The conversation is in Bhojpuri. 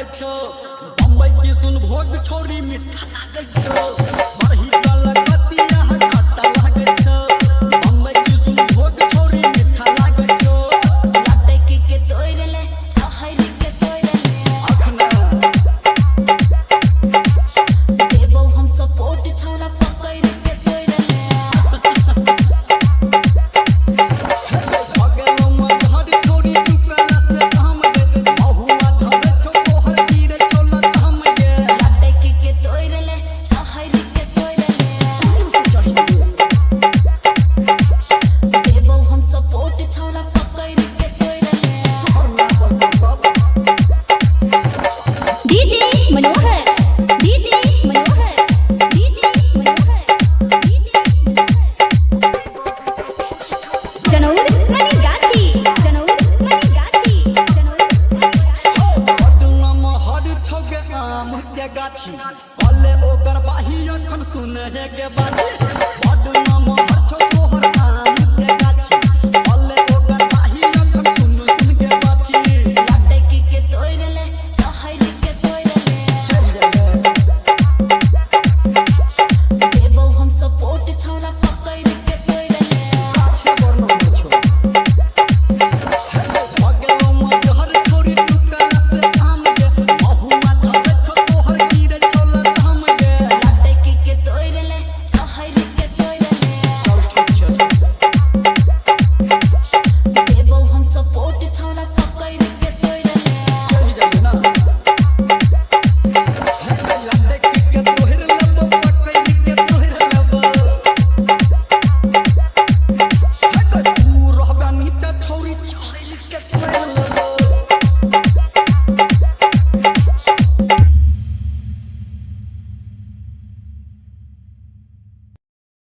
बम्बई की सुन भोग छोड़ी मीठा लागे छो बरही कलकतिया खट्टा लागे छो बम्बई की सुन भोग छोड़ी मीठा लागे छो लाटे के तोइरले छहरी के तोइरले अखना देबो हम सपोर्ट छोरा पकड़ के तोइरले अगलो मधर छोड़ी टुकला से हम दे महुआ धर छो तोहर गिरे छोला हम गे लाटे के तोइरले छहरी के तोइरले देबो हम सपोर्ट छोरा पकड़ के तोइरले डीजे मनोहर डीजे मनोहर डीजे मनोहर डीजे जनौर मनी गाछी जनौर मनी गाछी जनौर पटना महर छौगे आम के गाछी कले ओकर बाही अखन सुने के बात पटना महर छौ तोहर आम के गाछी कले ओकर बाही अखन सुन के बाछी लाटे के तोइरले छहरी के तोइरले चल गेले देबो हम सपोर्ट छोरा पकड़ के तोइरले गाछे बरनो छौ अगलो मधर छोड़ी टुकला से हम गे महुआ धर छौ तोहर गिरे छोला हम गे लाटे के तोइरले छहरी के तोइरले चल देबो हम सपोर्ट छोरा पकड़